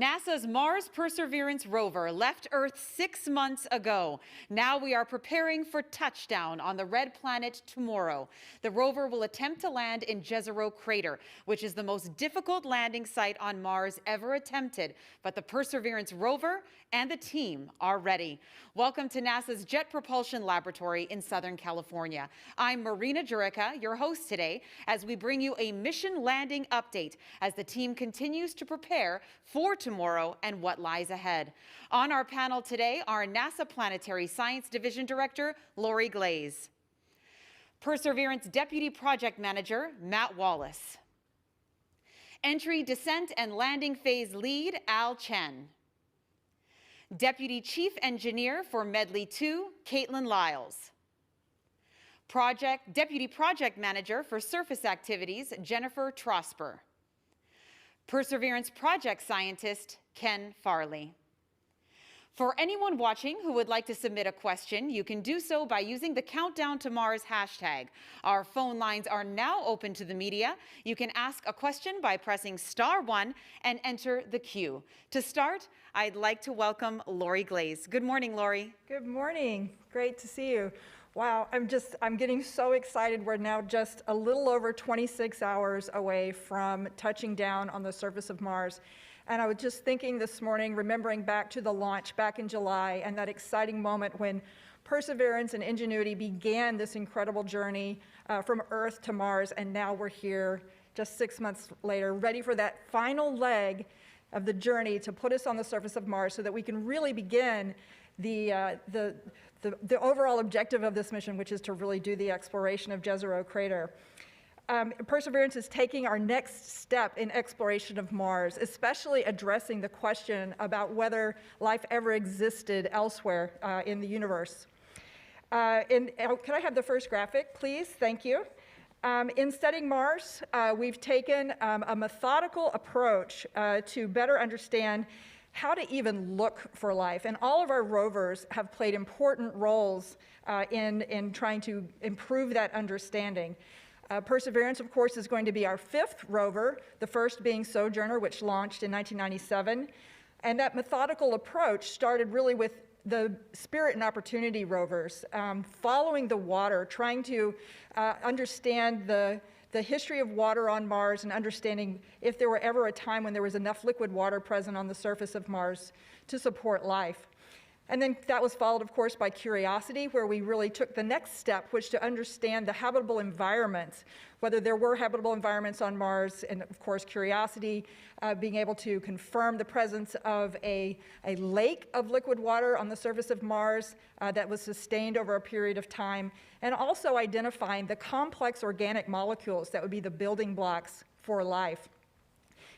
NASA's Mars Perseverance Rover left Earth 6 months ago. Now we are preparing for touchdown on the red planet tomorrow. The rover will attempt to land in Jezero Crater, which is the most difficult landing site on Mars ever attempted. But the Perseverance Rover and the team are ready. Welcome to NASA's Jet Propulsion Laboratory in Southern California. I'm Marina Jurica, your host today, as we bring you a mission landing update as the team continues to prepare for tomorrow and what lies ahead. On our panel today are NASA Planetary Science Division Director Lori Glaze, Perseverance Deputy Project Manager Matt Wallace, Entry, Descent, and Landing Phase Lead Al Chen, Deputy Chief Engineer for Medley 2 Caitlin Lyles, Deputy Project Manager for Surface Activities Jennifer Trosper, Perseverance Project Scientist Ken Farley. For anyone watching who would like to submit a question, you can do so by using the Countdown to Mars hashtag. Our phone lines are now open to the media. You can ask a question by pressing *1 and enter the queue. To start, I'd like to welcome Lori Glaze. Good morning, Lori. Good morning. Great to see you. Wow, I'm getting so excited. We're now just a little over 26 hours away from touching down on the surface of Mars. And I was just thinking this morning, remembering back to the launch back in July and that exciting moment when Perseverance and Ingenuity began this incredible journey from Earth to Mars, and now we're here just 6 months later, ready for that final leg of the journey to put us on the surface of Mars so that we can really begin the overall objective of this mission, which is to really do the exploration of Jezero Crater. Perseverance is taking our next step in exploration of Mars, especially addressing the question about whether life ever existed elsewhere in the universe. Can I have the first graphic, please? Thank you. In studying Mars, we've taken a methodical approach to better understand how to even look for life. And all of our rovers have played important roles in trying to improve that understanding. Perseverance, of course, is going to be our 5th rover, the first being Sojourner, which launched in 1997. And that methodical approach started really with the Spirit and Opportunity rovers, following the water, trying to understand the history of water on Mars and understanding if there were ever a time when there was enough liquid water present on the surface of Mars to support life. And then that was followed, of course, by Curiosity, where we really took the next step, which to understand the habitable environments, whether there were habitable environments on Mars, and of course, Curiosity being able to confirm the presence of a lake of liquid water on the surface of Mars that was sustained over a period of time, and also identifying the complex organic molecules that would be the building blocks for life.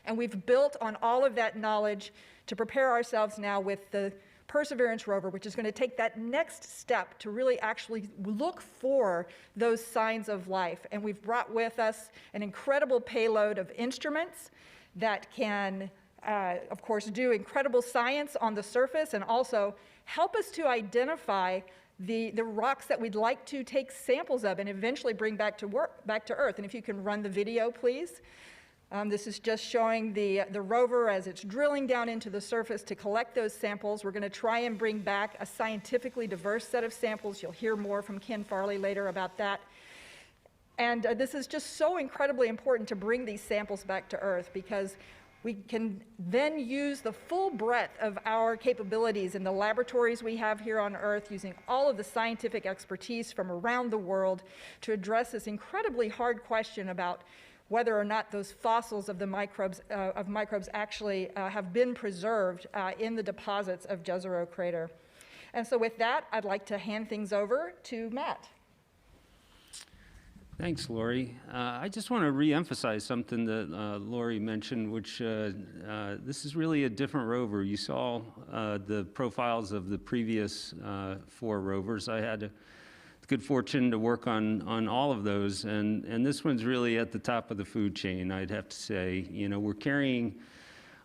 And we've built on all of that knowledge to prepare ourselves now with the Perseverance Rover, which is going to take that next step to really actually look for those signs of life. And we've brought with us an incredible payload of instruments that can, of course, do incredible science on the surface and also help us to identify the rocks that we'd like to take samples of and eventually bring back to Earth. And if you can run the video, please. This is just showing the rover as it's drilling down into the surface to collect those samples. We're going to try and bring back a scientifically diverse set of samples. You'll hear more from Ken Farley later about that. And this is just so incredibly important to bring these samples back to Earth because we can then use the full breadth of our capabilities in the laboratories we have here on Earth, using all of the scientific expertise from around the world to address this incredibly hard question about whether or not those fossils of the microbes actually have been preserved in the deposits of Jezero Crater. And so with that, I'd like to hand things over to Matt. Thanks, Lori. I just want to re-emphasize something that Lori mentioned, which this is really a different rover. You saw the profiles of the previous 4 rovers. I had good fortune to work on all of those, and this one's really at the top of the food chain, I'd have to say. You know, we're carrying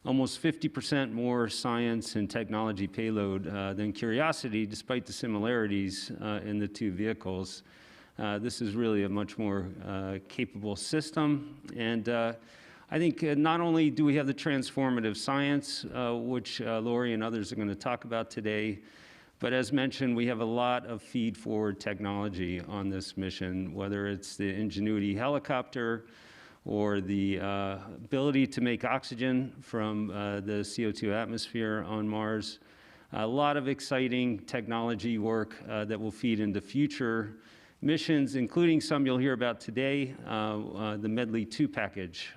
almost 50% more science and technology payload than Curiosity, despite the similarities in the 2 vehicles. This is really a much more capable system, and I think not only do we have the transformative science, which Lori and others are going to talk about today, but as mentioned, we have a lot of feed-forward technology on this mission, whether it's the Ingenuity helicopter or the ability to make oxygen from the CO2 atmosphere on Mars. A lot of exciting technology work that will feed into future missions, including some you'll hear about today, the Medley 2 package.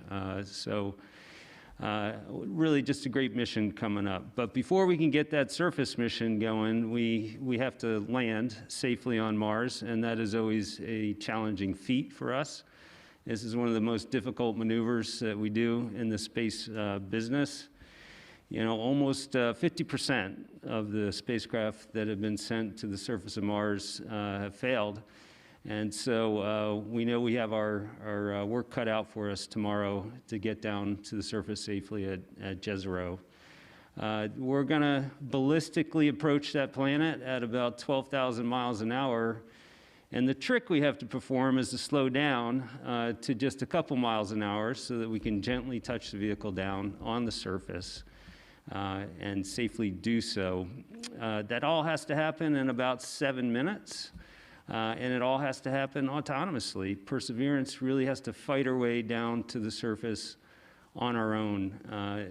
Really just a great mission coming up. But before we can get that surface mission going, we have to land safely on Mars, and that is always a challenging feat for us. This is one of the most difficult maneuvers that we do in the space business. You know, almost 50% of the spacecraft that have been sent to the surface of Mars have failed. And so we know we have our work cut out for us tomorrow to get down to the surface safely at Jezero. We're going to ballistically approach that planet at about 12,000 miles an hour. And the trick we have to perform is to slow down to just a couple miles an hour so that we can gently touch the vehicle down on the surface and safely do so. That all has to happen in about 7 minutes. And it all has to happen autonomously. Perseverance really has to fight our way down to the surface on our own.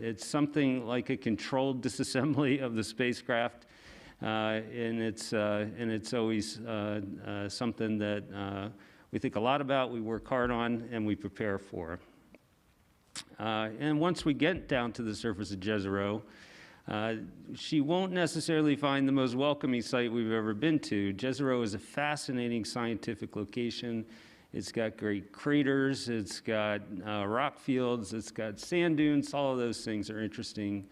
It's something like a controlled disassembly of the spacecraft, and it's always something that we think a lot about, we work hard on, and we prepare for. And once we get down to the surface of Jezero, she won't necessarily find the most welcoming site we've ever been to. Jezero is a fascinating scientific location. It's got great craters, it's got rock fields, it's got sand dunes. All of those things are interesting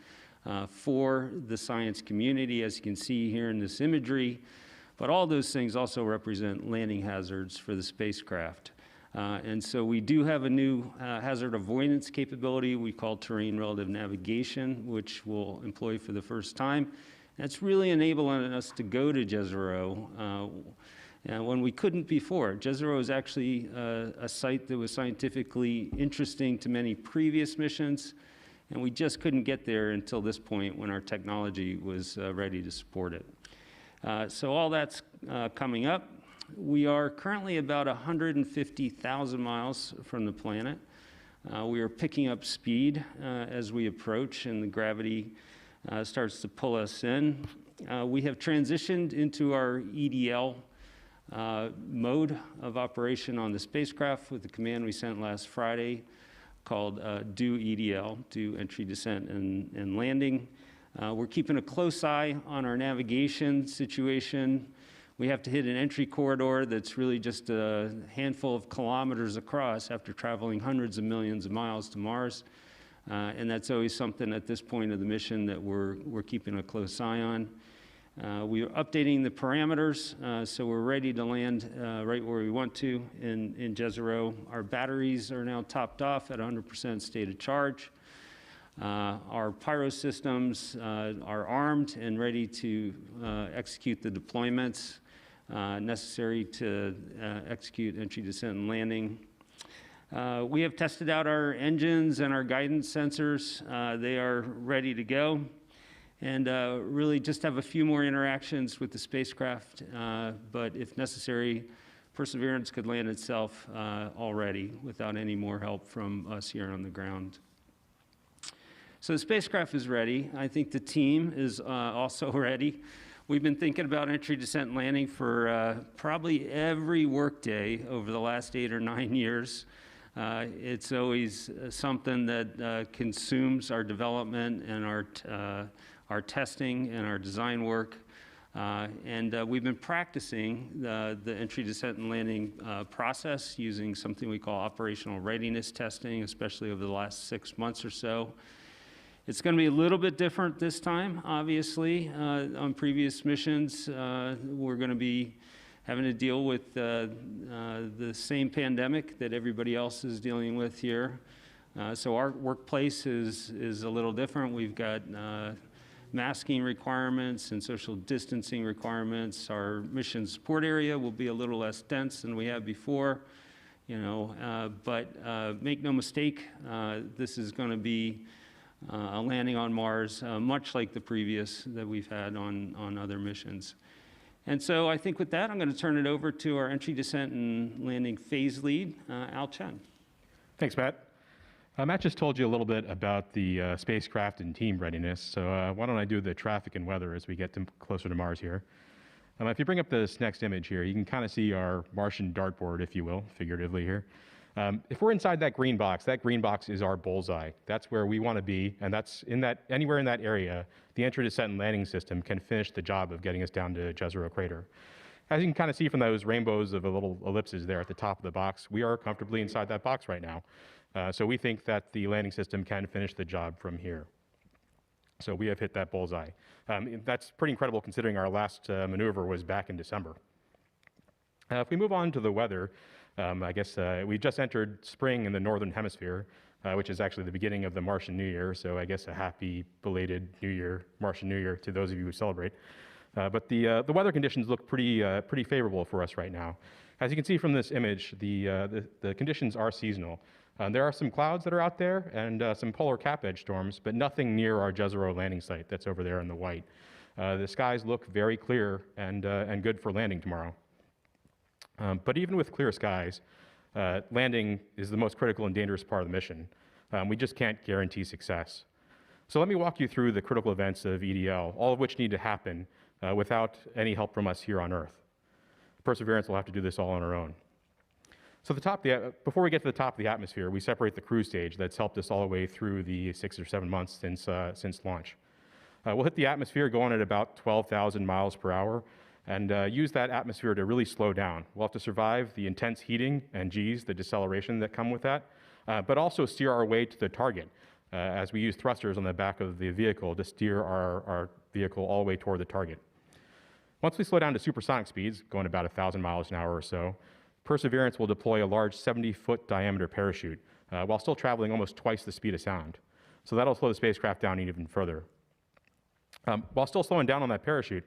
for the science community, as you can see here in this imagery. But all those things also represent landing hazards for the spacecraft. And so we do have a new hazard avoidance capability we call terrain relative navigation, which we'll employ for the first time. That's really enabling us to go to Jezero when we couldn't before. Jezero is actually a site that was scientifically interesting to many previous missions, and we just couldn't get there until this point when our technology was ready to support it. So all that's coming up. We are currently about 150,000 miles from the planet. We are picking up speed as we approach, and the gravity starts to pull us in. We have transitioned into our EDL mode of operation on the spacecraft with the command we sent last Friday called do EDL, do entry, descent, and landing. We're keeping a close eye on our navigation situation. We have to hit an entry corridor that's really just a handful of kilometers across after traveling hundreds of millions of miles to Mars. And that's always something at this point of the mission that we're keeping a close eye on. We are updating the parameters, so we're ready to land right where we want to in Jezero. Our batteries are now topped off at 100% state of charge. Our pyro systems are armed and ready to execute the deployments necessary to execute entry, descent, and landing. We have tested out our engines and our guidance sensors. They are ready to go. And really just have a few more interactions with the spacecraft, but if necessary, Perseverance could land itself already without any more help from us here on the ground. So the spacecraft is ready. I think the team is also ready. We've been thinking about entry, descent, and landing for probably every workday over the last 8 or 9 years. It's always something that consumes our development and our testing and our design work. We've been practicing the entry, descent, and landing process using something we call operational readiness testing, especially over the last 6 months or so. It's going to be a little bit different this time, obviously. On previous missions, we're going to be having to deal with the same pandemic that everybody else is dealing with here. So our workplace is a little different. We've got masking requirements and social distancing requirements. Our mission support area will be a little less dense than we had before. But make no mistake, this is going to be a landing on Mars, much like the previous that we've had on other missions. And so I think with that, I'm going to turn it over to our entry, descent, and landing phase lead, Al Chen. Thanks, Matt. Matt just told you a little bit about the spacecraft and team readiness, so why don't I do the traffic and weather as we get closer to Mars here. If you bring up this next image here, you can kind of see our Martian dartboard, if you will, figuratively here. If we're inside that green box is our bullseye. That's where we want to be, and that's anywhere in that area, the entry, descent, and landing system can finish the job of getting us down to Jezero Crater. As you can kind of see from those rainbows of little ellipses there at the top of the box, we are comfortably inside that box right now. So we think that the landing system can finish the job from here. So we have hit that bullseye. That's pretty incredible considering our last maneuver was back in December. If we move on to the weather, I guess we just entered spring in the northern hemisphere, which is actually the beginning of the Martian New Year. So I guess a happy belated New Year, Martian New Year to those of you who celebrate. But the weather conditions look pretty favorable for us right now. As you can see from this image, the conditions are seasonal. There are some clouds that are out there and some polar cap edge storms, but nothing near our Jezero landing site that's over there in the white. The skies look very clear and good for landing tomorrow. But even with clear skies, landing is the most critical and dangerous part of the mission. We just can't guarantee success. So let me walk you through the critical events of EDL, all of which need to happen without any help from us here on Earth. Perseverance will have to do this all on our own. So before we get to the top of the atmosphere, we separate the cruise stage that's helped us all the way through the 6 or 7 months since launch. We'll hit the atmosphere going at about 12,000 miles per hour and use that atmosphere to really slow down. We'll have to survive the intense heating and G's, the deceleration that come with that, but also steer our way to the target as we use thrusters on the back of the vehicle to steer our vehicle all the way toward the target. Once we slow down to supersonic speeds, going about 1,000 miles an hour or so, Perseverance will deploy a large 70-foot diameter parachute while still traveling almost twice the speed of sound. So that'll slow the spacecraft down even further. While still slowing down on that parachute,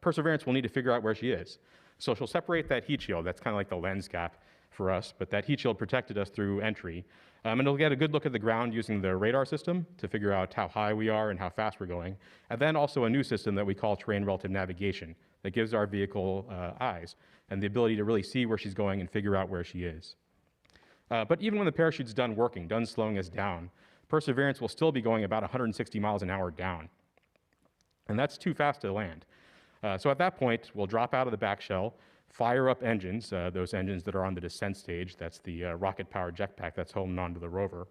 Perseverance will need to figure out where she is. So she'll separate that heat shield. That's kind of like the lens cap for us, but that heat shield protected us through entry. And it'll get a good look at the ground using the radar system to figure out how high we are and how fast we're going. And then also a new system that we call terrain relative navigation that gives our vehicle eyes and the ability to really see where she's going and figure out where she is. But even when the parachute's done working, done slowing us down, Perseverance will still be going about 160 miles an hour down. And that's too fast to land. So at that point, we'll drop out of the back shell, fire up engines, those engines that are on the descent stage, that's the rocket-powered jetpack that's holding onto the rover,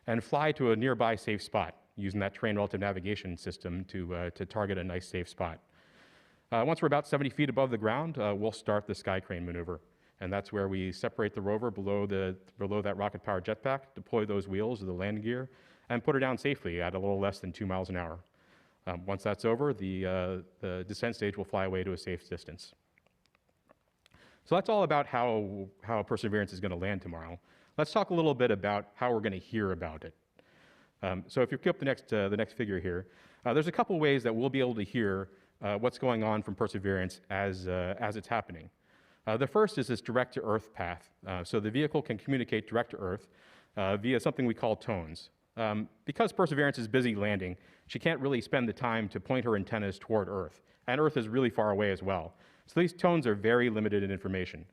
and fly to a nearby safe spot using that terrain relative navigation system to target a nice safe spot. Once we're about 70 feet above the ground, we'll start the sky crane maneuver. And that's where we separate the rover below that rocket-powered jetpack, deploy those wheels of the landing gear, and put her down safely at a little less than 2 miles an hour. Once that's over, the descent stage will fly away to a safe distance. So that's all about how Perseverance is going to land tomorrow. Let's talk a little bit about how we're going to hear about it. So if you pick up the next figure here, there's a couple ways that we'll be able to hear what's going on from Perseverance as it's happening. The first is this direct-to-Earth path. So the vehicle can communicate direct to Earth via something we call tones. Because Perseverance is busy landing, she can't really spend the time to point her antennas toward Earth. And Earth is really far away as well. So these tones are very limited in information.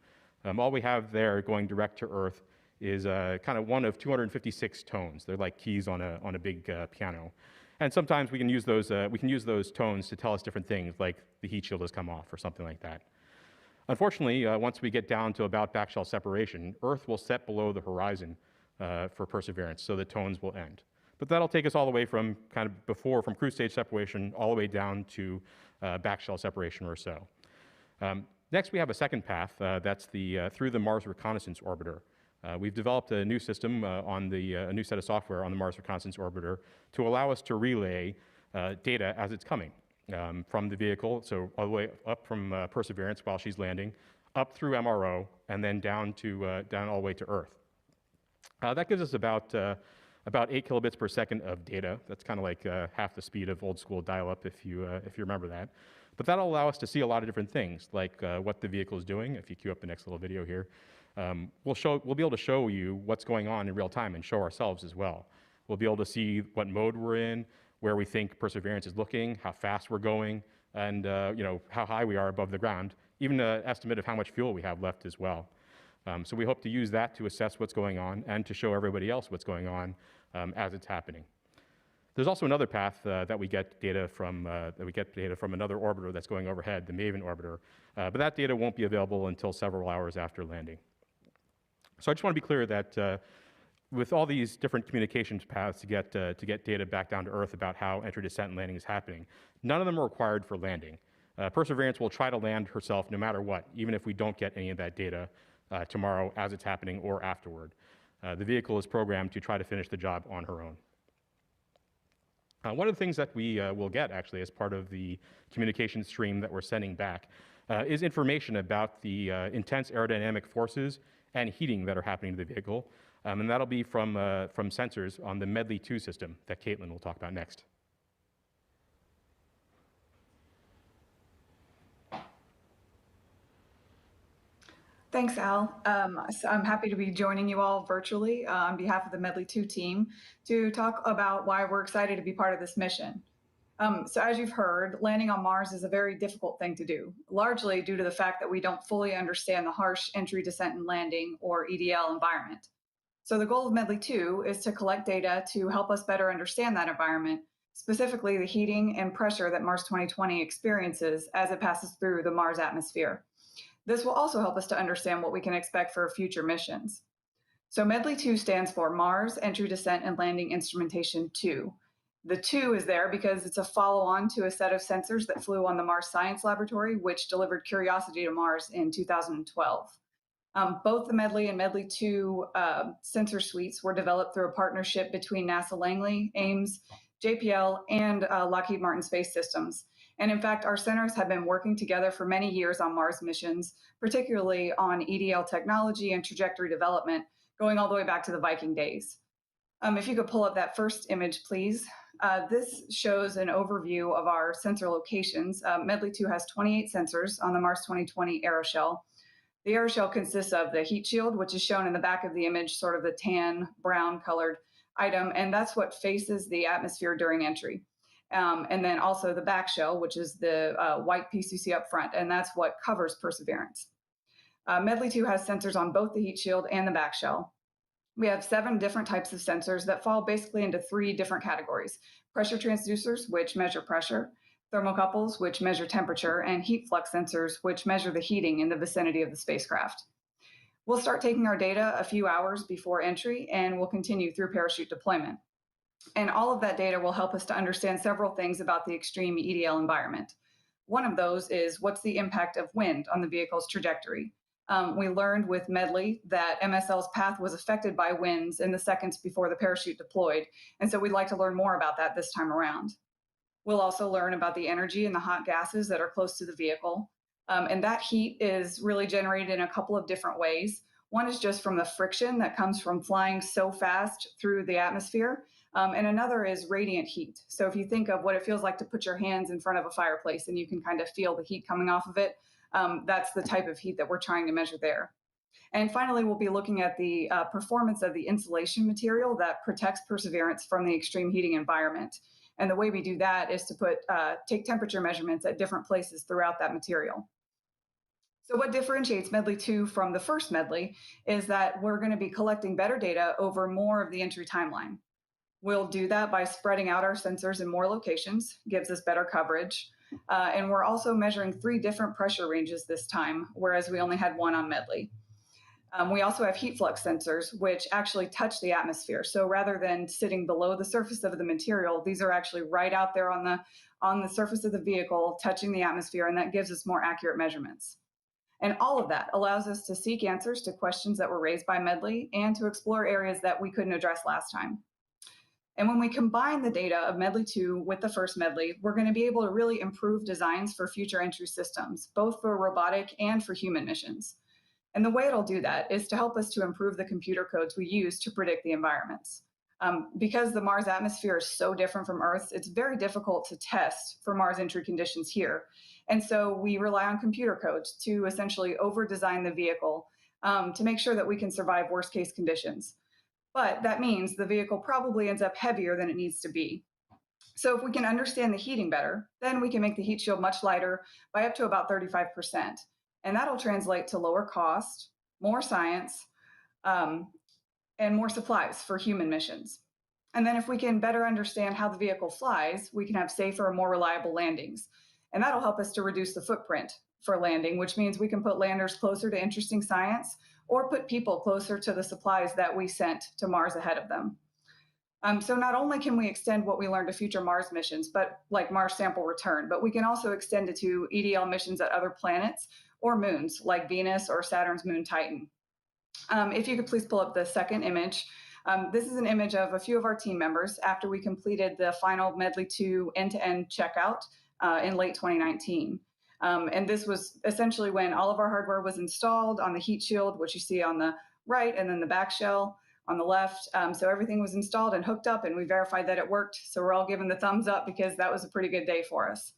All we have there going direct to Earth is kind of one of 256 tones. They're like keys on a big piano. And sometimes we can use those tones to tell us different things, like the heat shield has come off or something like that. Unfortunately, once we get down to about backshell separation, Earth will set below the horizon for Perseverance, so the tones will end. But that'll take us all the way from from cruise stage separation all the way down to backshell separation or so. Next, we have a second path that's through the Mars Reconnaissance Orbiter. We've developed a new system a new set of software on the Mars Reconnaissance Orbiter to allow us to relay data as it's coming from the vehicle, so all the way up from Perseverance while she's landing, up through MRO, and then down all the way to Earth. That gives us about 8 kilobits per second of data. That's kind of like half the speed of old school dial-up, if you remember that. But that'll allow us to see a lot of different things, like what the vehicle is doing, if you cue up the next little video here, We'll be able to show you what's going on in real time and show ourselves as well. We'll be able to see what mode we're in, where we think Perseverance is looking, how fast we're going, and how high we are above the ground, even an estimate of how much fuel we have left as well. So we hope to use that to assess what's going on and to show everybody else what's going on as it's happening. There's also another path that we get data from another orbiter that's going overhead, the MAVEN orbiter, but that data won't be available until several hours after landing. So I just want to be clear that with all these different communications paths to get data back down to Earth about how entry, descent, and landing is happening, none of them are required for landing. Perseverance will try to land herself no matter what, even if we don't get any of that data tomorrow as it's happening or afterward. The vehicle is programmed to try to finish the job on her own. One of the things that we will get actually as part of the communication stream that we're sending back is information about the intense aerodynamic forces and heating that are happening to the vehicle. And that'll be from sensors on the Medley Tues system that Caitlin will talk about next. Thanks, Al. So I'm happy to be joining you all virtually on behalf of the Medley 2 team to talk about why we're excited to be part of this mission. So as you've heard, landing on Mars is a very difficult thing to do, largely due to the fact that we don't fully understand the harsh entry, descent, and landing, or EDL environment. So the goal of Medley 2 is to collect data to help us better understand that environment, specifically the heating and pressure that Mars 2020 experiences as it passes through the Mars atmosphere. This will also help us to understand what we can expect for future missions. So Medley 2 stands for Mars Entry, Descent, and Landing Instrumentation 2. The 2 is there because it's a follow-on to a set of sensors that flew on the Mars Science Laboratory, which delivered Curiosity to Mars in 2012. Both the Medley and Medley 2 sensor suites were developed through a partnership between NASA Langley, Ames, JPL, and Lockheed Martin Space Systems. And in fact, our centers have been working together for many years on Mars missions, particularly on EDL technology and trajectory development, going all the way back to the Viking days. If you could pull up that first image, please. This shows an overview of our sensor locations. Medley 2 has 28 sensors on the Mars 2020 aeroshell. The aeroshell consists of the heat shield, which is shown in the back of the image, sort of the tan, brown colored item, and that's what faces the atmosphere during entry. And then also the back shell, which is the white PCC up front, and that's what covers Perseverance. Medley 2 has sensors on both the heat shield and the back shell. We have 7 different types of sensors that fall basically into 3 different categories: pressure transducers, which measure pressure, thermocouples, which measure temperature, and heat flux sensors, which measure the heating in the vicinity of the spacecraft. We'll start taking our data a few hours before entry, and we'll continue through parachute deployment. And all of that data will help us to understand several things about the extreme EDL environment. One of those is what's the impact of wind on the vehicle's trajectory. We learned with Medley that MSL's path was affected by winds in the seconds before the parachute deployed, and so we'd like to learn more about that this time around. We'll also learn about the energy and the hot gases that are close to the vehicle. And that heat is really generated in a couple of different ways. One is just from the friction that comes from flying so fast through the atmosphere. And another is radiant heat. So if you think of what it feels like to put your hands in front of a fireplace and you can kind of feel the heat coming off of it, that's the type of heat that we're trying to measure there. And finally, we'll be looking at the performance of the insulation material that protects Perseverance from the extreme heating environment. And the way we do that is to take temperature measurements at different places throughout that material. So what differentiates Medley 2 from the first Medley is that we're going to be collecting better data over more of the entry timeline. We'll do that by spreading out our sensors in more locations, gives us better coverage. And we're also measuring 3 different pressure ranges this time, whereas we only had 1 on Medley. We also have heat flux sensors, which actually touch the atmosphere. So rather than sitting below the surface of the material, these are actually right out there on the surface of the vehicle, touching the atmosphere, and that gives us more accurate measurements. And all of that allows us to seek answers to questions that were raised by Medley and to explore areas that we couldn't address last time. And when we combine the data of Medley 2 with the first Medley, we're going to be able to really improve designs for future entry systems, both for robotic and for human missions. And the way it'll do that is to help us to improve the computer codes we use to predict the environments. Because the Mars atmosphere is so different from Earth's, it's very difficult to test for Mars entry conditions here. And so we rely on computer codes to essentially over-design the vehicle to make sure that we can survive worst case conditions. But that means the vehicle probably ends up heavier than it needs to be. So if we can understand the heating better, then we can make the heat shield much lighter by up to about 35%. And that'll translate to lower cost, more science, and more supplies for human missions. And then if we can better understand how the vehicle flies, we can have safer and more reliable landings. And that'll help us to reduce the footprint for landing, which means we can put landers closer to interesting science or put people closer to the supplies that we sent to Mars ahead of them. So not only can we extend what we learned to future Mars missions, but like Mars sample return, but we can also extend it to EDL missions at other planets or moons like Venus or Saturn's moon Titan. If you could please pull up the second image. This is an image of a few of our team members after we completed the final Medley 2 end-to-end checkout in late 2019. And this was essentially when all of our hardware was installed on the heat shield, which you see on the right, and then the back shell on the left. So everything was installed and hooked up, and we verified that it worked. So we're all giving the thumbs up because that was a pretty good day for us.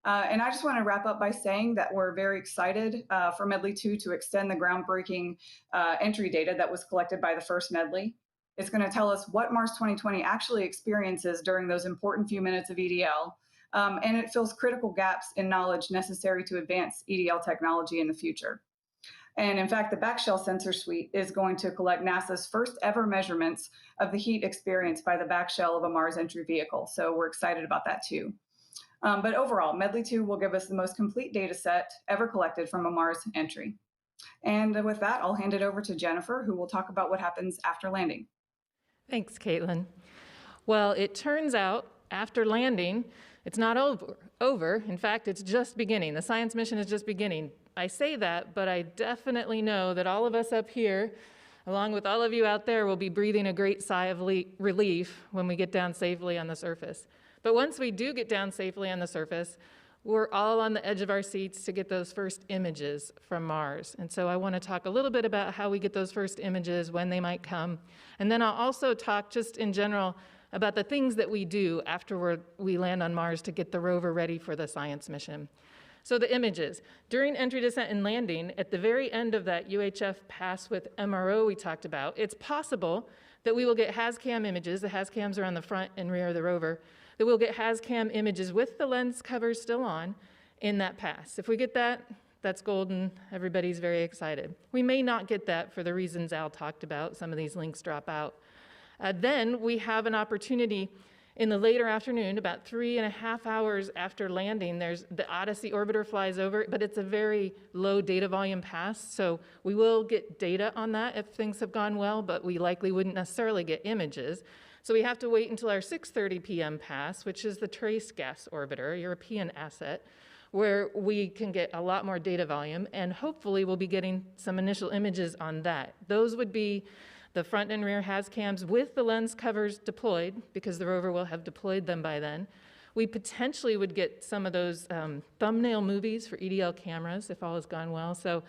And I just want to wrap up by saying that we're very excited for Medley 2 to extend the groundbreaking entry data that was collected by the first Medley. It's going to tell us what Mars 2020 actually experiences during those important few minutes of EDL. And it fills critical gaps in knowledge necessary to advance EDL technology in the future. And in fact, the backshell sensor suite is going to collect NASA's first ever measurements of the heat experienced by the backshell of a Mars entry vehicle. So we're excited about that too. But overall, Medley 2 will give us the most complete data set ever collected from a Mars entry. And with that, I'll hand it over to Jennifer, who will talk about what happens after landing. Thanks, Caitlin. Well, it turns out after landing, it's not over. In fact, it's just beginning. The science mission is just beginning. I say that, but I definitely know that all of us up here, along with all of you out there, will be breathing a great sigh of relief when we get down safely on the surface. But once we do get down safely on the surface, we're all on the edge of our seats to get those first images from Mars. And so I want to talk a little bit about how we get those first images, when they might come. And then I'll also talk just in general about the things that we do after we land on Mars to get the rover ready for the science mission. So the images. During entry, descent, and landing, at the very end of that UHF pass with MRO we talked about, it's possible that we will get HazCam images. The HazCams are on the front and rear of the rover. That we'll get HazCam images with the lens covers still on in that pass. If we get that, that's golden. Everybody's very excited. We may not get that for the reasons Al talked about. Some of these links drop out. Then we have an opportunity in the later afternoon, about 3.5 hours after landing. There's the Odyssey orbiter flies over, but it's a very low data volume pass, so we will get data on that if things have gone well, but we likely wouldn't necessarily get images. So we have to wait until our 6:30 p.m. pass, which is the Trace Gas Orbiter, a European asset, where we can get a lot more data volume, and hopefully we'll be getting some initial images on that. Those would be the front and rear HazCams with the lens covers deployed, because the rover will have deployed them by then. We potentially would get some of those thumbnail movies for EDL cameras if all has gone well. So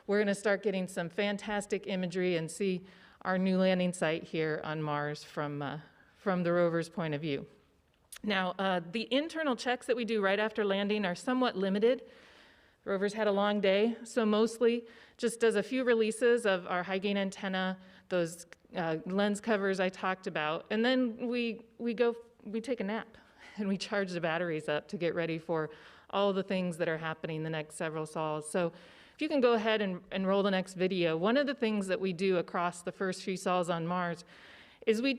we're going to start getting some fantastic imagery and see our new landing site here on Mars from the rover's point of view. Now, the internal checks that we do right after landing are somewhat limited. The rover's had a long day, so mostly just does a few releases of our high gain antenna, those lens covers I talked about, and then we take a nap and we charge the batteries up to get ready for all the things that are happening the next several sols. So if you can go ahead and roll the next video, one of the things that we do across the first few sols on Mars is we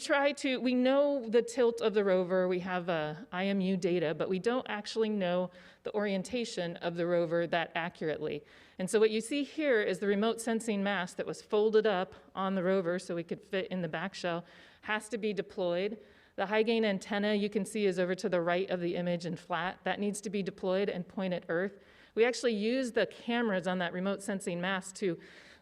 know the tilt of the rover, we have IMU data, but we don't actually know the orientation of the rover that accurately. And so what you see here is the remote sensing mast that was folded up on the rover so we could fit in the back shell, has to be deployed. The high gain antenna you can see is over to the right of the image and flat. That needs to be deployed and point at Earth. We actually use the cameras on that remote sensing mast to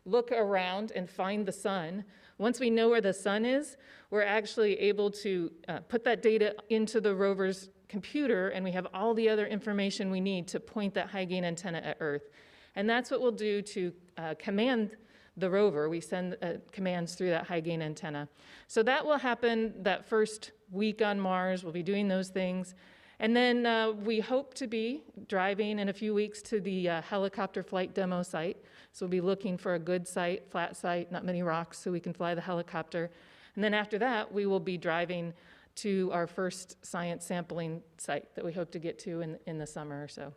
look around and find the sun. Once we know where the sun is, we're actually able to put that data into the rover's computer, and we have all the other information we need to point that high gain antenna at Earth. And that's what we'll do to command the rover. We send commands through that high gain antenna. So that will happen that first week on Mars. We'll be doing those things. And then we hope to be driving in a few weeks to the helicopter flight demo site. So we'll be looking for a good site, flat site, not many rocks, so we can fly the helicopter. And then after that, we will be driving to our first science sampling site that we hope to get to in the summer or so.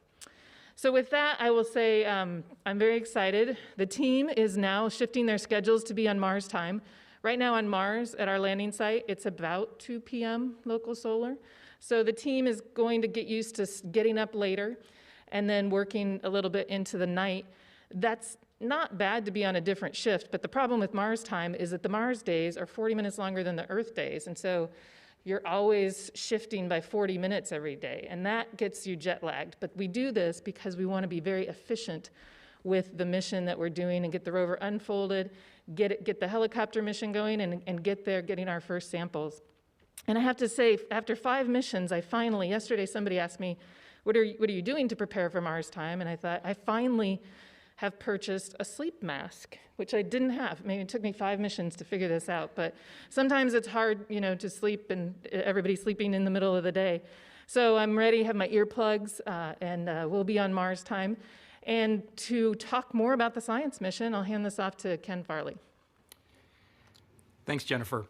So with that, I will say I'm very excited. The team is now shifting their schedules to be on Mars time. Right now on Mars, at our landing site, it's about 2 p.m. local solar. So the team is going to get used to getting up later and then working a little bit into the night. That's not bad to be on a different shift, but the problem with Mars time is that the Mars days are 40 minutes longer than the Earth days, and so you're always shifting by 40 minutes every day, and that gets you jet lagged. But we do this because we want to be very efficient with the mission that we're doing and get the rover unfolded, get the helicopter mission going, and get there getting our first samples. And I have to say, after 5 missions, yesterday somebody asked me, what are you doing to prepare for Mars time? And I thought, I finally have purchased a sleep mask, which I didn't have. Maybe it took me 5 missions to figure this out, but sometimes it's hard, to sleep and everybody's sleeping in the middle of the day. So I'm ready, have my earplugs, and we'll be on Mars time. And to talk more about the science mission, I'll hand this off to Ken Farley. Thanks, Jennifer.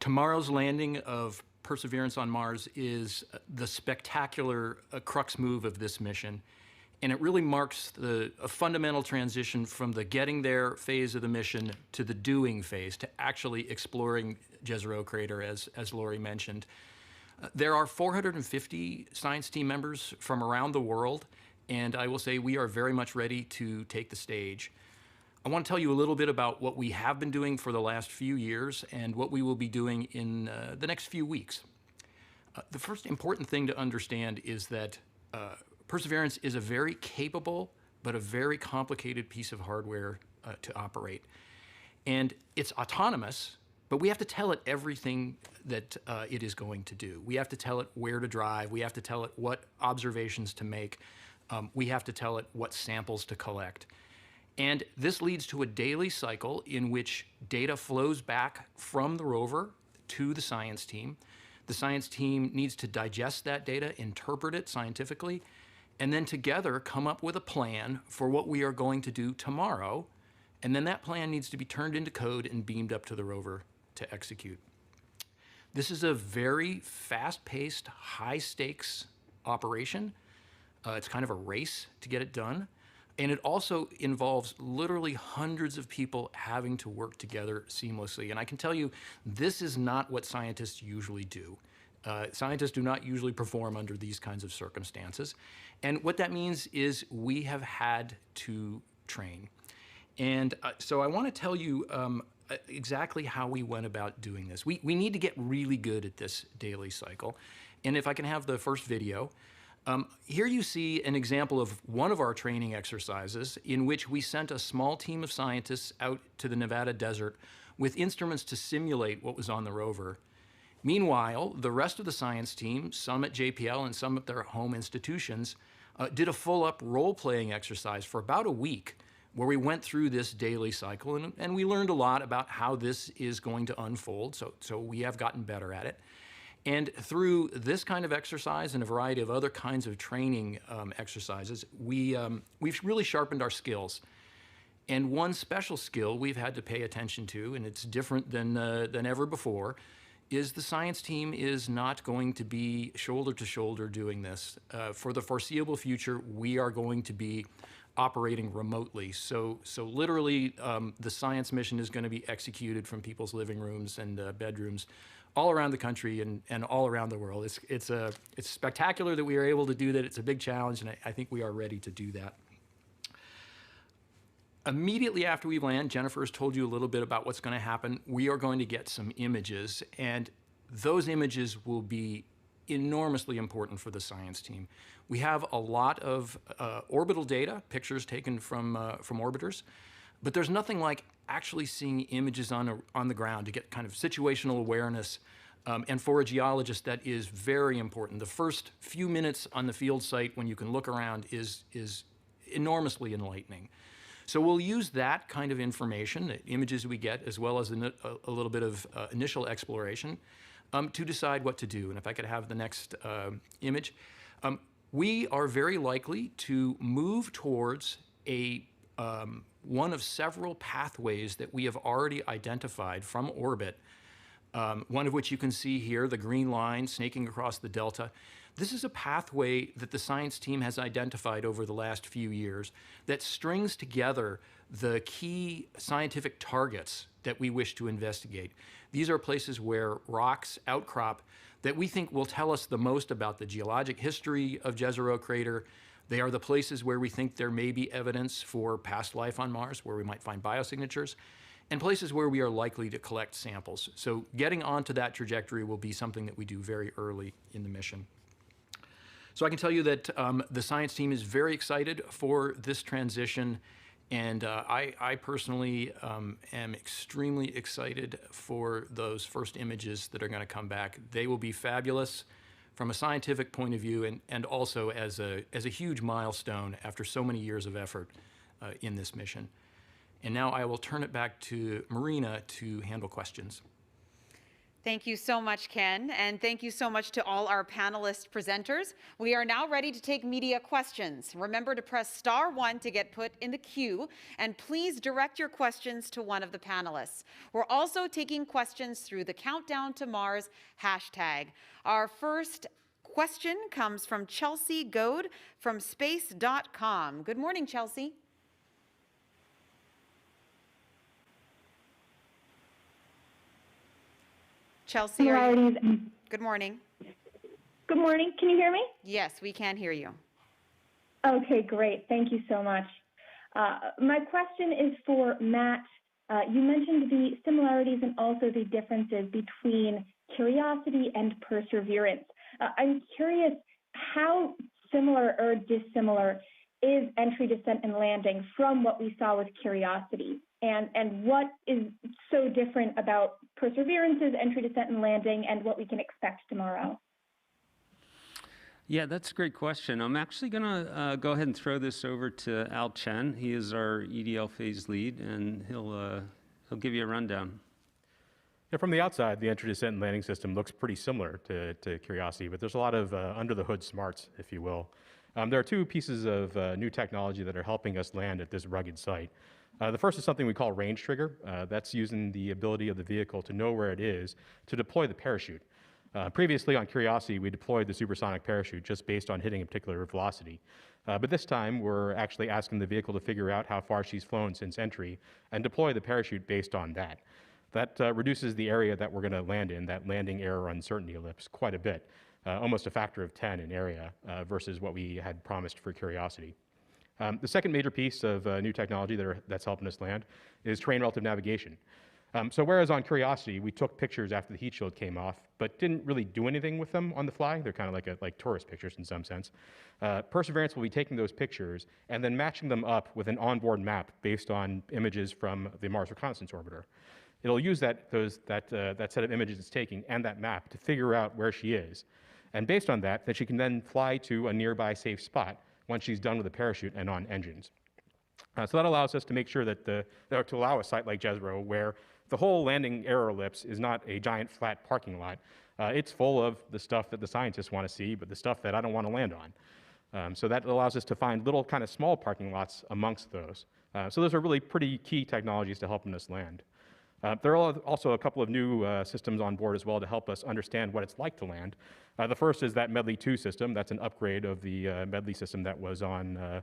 Tomorrow's landing of Perseverance on Mars is the spectacular crux move of this mission. And it really marks a fundamental transition from the getting there phase of the mission to the doing phase, to actually exploring Jezero Crater, as Lori mentioned. There are 450 science team members from around the world, and I will say we are very much ready to take the stage. I want to tell you a little bit about what we have been doing for the last few years and what we will be doing in the next few weeks. The first important thing to understand is that Perseverance is a very capable but a very complicated piece of hardware to operate. And it's autonomous, but we have to tell it everything that it is going to do. We have to tell it where to drive. We have to tell it what observations to make. We have to tell it what samples to collect. And this leads to a daily cycle in which data flows back from the rover to the science team. The science team needs to digest that data, interpret it scientifically, and then together come up with a plan for what we are going to do tomorrow. And then that plan needs to be turned into code and beamed up to the rover to execute. This is a very fast-paced, high-stakes operation. It's kind of a race to get it done. And it also involves literally hundreds of people having to work together seamlessly. And I can tell you, this is not what scientists usually do. Scientists do not usually perform under these kinds of circumstances. And what that means is we have had to train. And so I want to tell you exactly how we went about doing this. We need to get really good at this daily cycle. And if I can have the first video. Here you see an example of one of our training exercises in which we sent a small team of scientists out to the Nevada desert with instruments to simulate what was on the rover. Meanwhile, the rest of the science team, some at JPL and some at their home institutions, did a full-up role-playing exercise for about a week where we went through this daily cycle, and we learned a lot about how this is going to unfold, so we have gotten better at it. And through this kind of exercise and a variety of other kinds of training exercises, we've really sharpened our skills. And one special skill we've had to pay attention to, and it's different than ever before, is the science team is not going to be shoulder to shoulder doing this. For the foreseeable future, we are going to be operating remotely. So literally, the science mission is going to be executed from people's living rooms and bedrooms all around the country and all around the world. It's spectacular that we are able to do that. It's a big challenge, and I think we are ready to do that. Immediately after we land, Jennifer has told you a little bit about what's going to happen. We are going to get some images, and those images will be enormously important for the science team. We have a lot of orbital data, pictures taken from orbiters, but there's nothing like actually seeing images on the ground to get kind of situational awareness. And for a geologist, that is very important. The first few minutes on the field site when you can look around is enormously enlightening. So we'll use that kind of information, the images we get, as well as a little bit of initial exploration, to decide what to do. And if I could have the next image. We are very likely to move towards one of several pathways that we have already identified from orbit, one of which you can see here, the green line snaking across the delta. This is a pathway that the science team has identified over the last few years that strings together the key scientific targets that we wish to investigate. These are places where rocks outcrop that we think will tell us the most about the geologic history of Jezero Crater. They are the places where we think there may be evidence for past life on Mars, where we might find biosignatures, and places where we are likely to collect samples. So getting onto that trajectory will be something that we do very early in the mission. So I can tell you that the science team is very excited for this transition, and I personally am extremely excited for those first images that are going to come back. They will be fabulous from a scientific point of view, and also as a huge milestone after so many years of effort in this mission. And now I will turn it back to Marina to handle questions. Thank you so much, Ken, and thank you so much to all our panelist presenters. We are now ready to take media questions. Remember to press *1 to get put in the queue, and please direct your questions to one of the panelists. We're also taking questions through the Countdown to Mars hashtag. Our first question comes from Chelsea Goad from space.com. Good morning, Chelsea. Chelsea, good morning. Good morning. Can you hear me? Yes, we can hear you. Okay, great. Thank you so much. My question is for Matt. You mentioned the similarities and also the differences between Curiosity and Perseverance. I'm curious, how similar or dissimilar is entry, descent, and landing from what we saw with Curiosity? And what is so different about Perseverance's entry, descent, and landing, and what we can expect tomorrow? Yeah, that's a great question. I'm actually going to go ahead and throw this over to Al Chen. He is our EDL phase lead, and he'll give you a rundown. Yeah, from the outside, the entry, descent, and landing system looks pretty similar to Curiosity, but there's a lot of under-the-hood smarts, if you will. There are two pieces of new technology that are helping us land at this rugged site. The first is something we call range trigger. That's using the ability of the vehicle to know where it is to deploy the parachute. Previously on Curiosity, we deployed the supersonic parachute just based on hitting a particular velocity. But this time, we're actually asking the vehicle to figure out how far she's flown since entry and deploy the parachute based on that. That reduces the area that we're going to land in, that landing error uncertainty ellipse, quite a bit, almost a factor of 10 in area versus what we had promised for Curiosity. The second major piece of new technology that's helping us land is terrain relative navigation. So whereas on Curiosity, we took pictures after the heat shield came off, but didn't really do anything with them on the fly. They're kind of like tourist pictures in some sense. Perseverance will be taking those pictures and then matching them up with an onboard map based on images from the Mars Reconnaissance Orbiter. It'll use that set of images it's taking and that map to figure out where she is. And based on that, she can then fly to a nearby safe spot once she's done with the parachute and on engines. So that allows us to make sure that to allow a site like Jezero, where the whole landing error ellipse is not a giant flat parking lot. It's full of the stuff that the scientists want to see, but the stuff that I don't want to land on. So that allows us to find little kind of small parking lots amongst those. So those are really pretty key technologies to helping us land. There are also a couple of new systems on board as well to help us understand what it's like to land. The first is that Medley 2 system. That's an upgrade of the Medley system that was on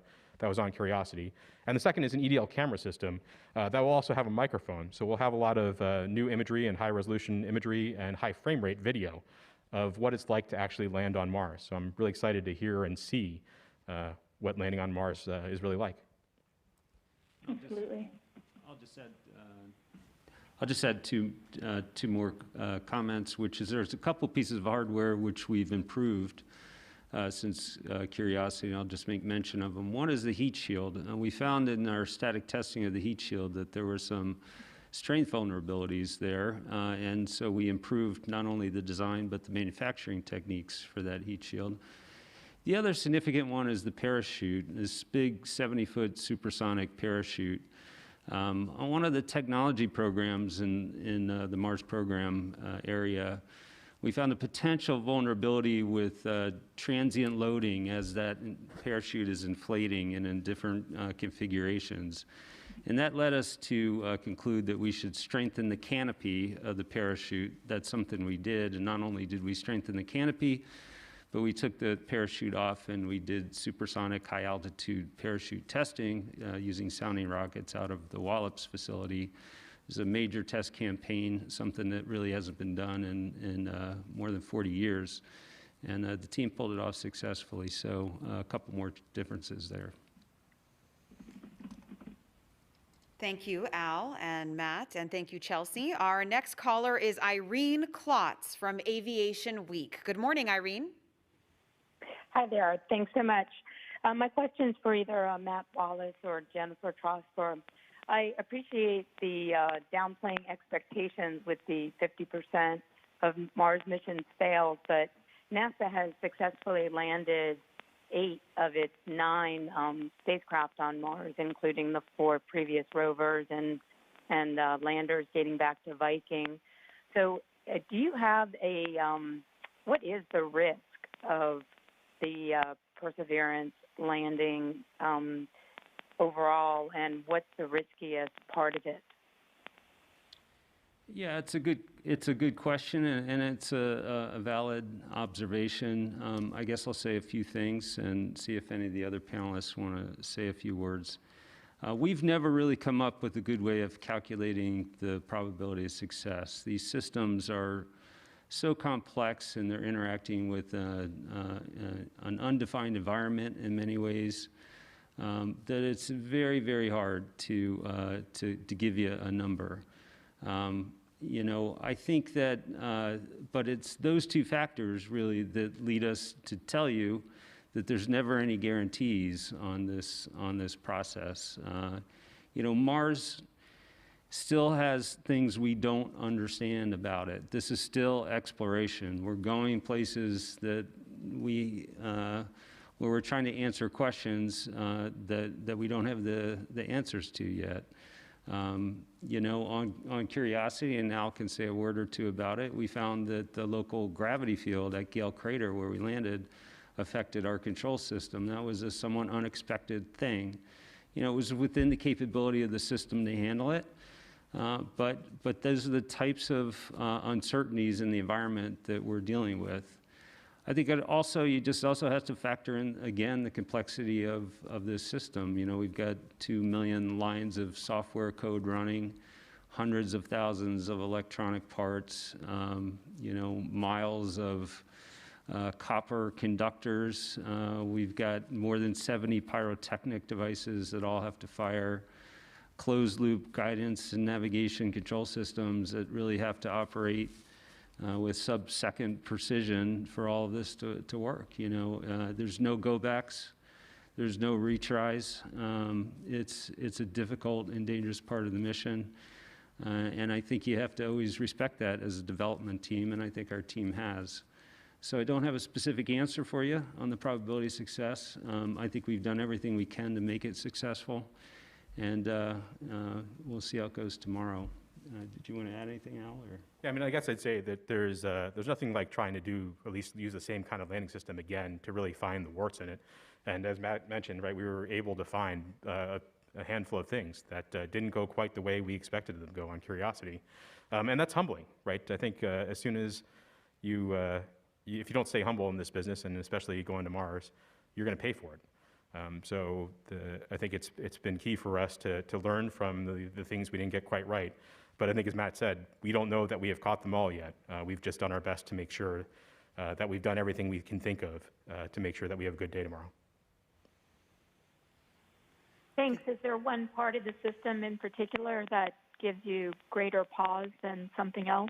Curiosity. And the second is an EDL camera system that will also have a microphone. So we'll have a lot of new imagery and high-resolution imagery and high frame rate video of what it's like to actually land on Mars. So I'm really excited to hear and see what landing on Mars is really like. Absolutely. I'll just add two more comments, which is there's a couple pieces of hardware which we've improved since Curiosity, and I'll just make mention of them. One is the heat shield. We found in our static testing of the heat shield that there were some strength vulnerabilities there, and so we improved not only the design but the manufacturing techniques for that heat shield. The other significant one is the parachute, this big 70-foot supersonic parachute. On one of the technology programs in the Mars program area, We found a potential vulnerability with transient loading as that parachute is inflating and in different configurations. And that led us to conclude that we should strengthen the canopy of the parachute. That's something we did, and not only did we strengthen the canopy, but we took the parachute off and we did supersonic high altitude parachute testing using sounding rockets out of the Wallops facility. It was a major test campaign, something that really hasn't been done in more than 40 years. And the team pulled it off successfully, so a couple more differences there. Thank you, Al and Matt, and thank you, Chelsea. Our next caller is Irene Klotz from Aviation Week. Good morning, Irene. Hi there. Thanks so much. My question is for either Matt Wallace or Jennifer Trosper. I appreciate the downplaying expectations with the 50% of Mars missions failed, but NASA has successfully landed 8 of its 9 spacecraft on Mars, including the 4 previous rovers and landers dating back to Viking. So do you have what is the risk of the Perseverance landing overall, and what's the riskiest part of it? Yeah, it's a good question, and it's a valid observation. I guess I'll say a few things and see if any of the other panelists want to say a few words. We've never really come up with a good way of calculating the probability of success. These systems are so complex, and they're interacting with an undefined environment in many ways, that it's very, very hard to give you a number. You know, I think that, but it's those 2 factors really that lead us to tell you that there's never any guarantees on this process. You know, Mars still has things we don't understand about it. This is still exploration. We're going places that where we're trying to answer questions that we don't have the answers to yet. You know, on Curiosity, and Al can say a word or two about it, we found that the local gravity field at Gale Crater, where we landed, affected our control system. That was a somewhat unexpected thing. You know, it was within the capability of the system to handle it, but those are the types of uncertainties in the environment that we're dealing with. I think you just also have to factor in, again, the complexity of this system. You know, we've got 2 million lines of software code running, hundreds of thousands of electronic parts, you know, miles of copper conductors. We've got more than 70 pyrotechnic devices that all have to fire, closed loop guidance and navigation control systems that really have to operate with sub-second precision for all of this to work. You know, there's no go-backs, there's no retries. It's a difficult and dangerous part of the mission, and I think you have to always respect that as a development team, and I think our team has. So I don't have a specific answer for you on the probability of success. I think we've done everything we can to make it successful, and we'll see how it goes tomorrow. Did you want to add anything, Al? Or? Yeah, I mean, I guess I'd say that there's nothing like trying to do, at least use the same kind of landing system again to really find the warts in it. And as Matt mentioned, right, we were able to find a handful of things that didn't go quite the way we expected them to go on Curiosity. And that's humbling, right? I think as soon as if you don't stay humble in this business, and especially going to Mars, you're going to pay for it. So I think it's been key for us to learn from the things we didn't get quite right. But I think, as Matt said, we don't know that we have caught them all yet. We've just done our best to make sure that we've done everything we can think of to make sure that we have a good day tomorrow. Thanks. Is there one part of the system in particular that gives you greater pause than something else?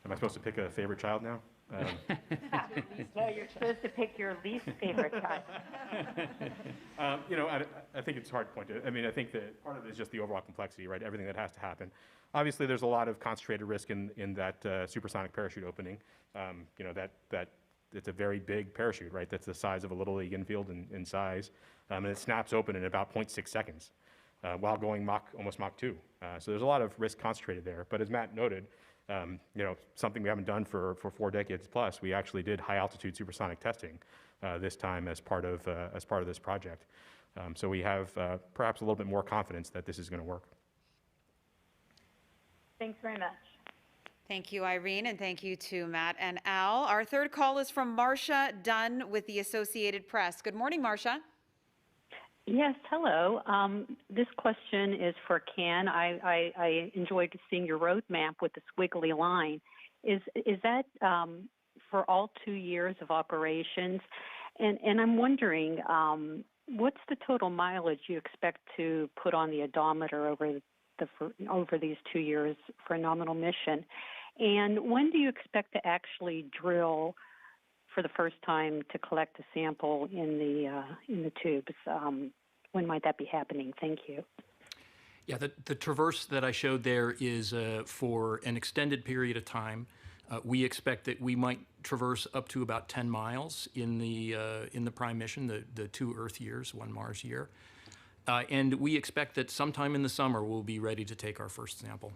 Am I supposed to pick a favorite child now? No, you're supposed to pick your least favorite child. You know, I think it's hard to point to. I mean, I think that part of it is just the overall complexity, right? Everything that has to happen. Obviously, there's a lot of concentrated risk in that supersonic parachute opening. You know, that it's a very big parachute, right? That's the size of a Little League infield in size. And it snaps open in about 0.6 seconds while going almost Mach 2. So there's a lot of risk concentrated there. But as Matt noted, something we haven't done for 4 decades plus. We actually did high altitude supersonic testing this time as part of this project. So we have perhaps a little bit more confidence that this is going to work. Thanks very much. Thank you, Irene, and thank you to Matt and Al. Our third call is from Marcia Dunn with the Associated Press. Good morning, Marcia. Yes, hello. This question is for Ken. I enjoyed seeing your roadmap with the squiggly line. Is that for all 2 years of operations? And I'm wondering, what's the total mileage you expect to put on the odometer over these 2 years for a nominal mission? And when do you expect to actually drill for the first time to collect a sample in the tubes? When might that be happening? Thank you. Yeah, the traverse that I showed there is for an extended period of time. We expect that we might traverse up to about 10 miles in the prime mission, the 2 Earth years, 1 Mars year. And we expect that sometime in the summer we'll be ready to take our first sample.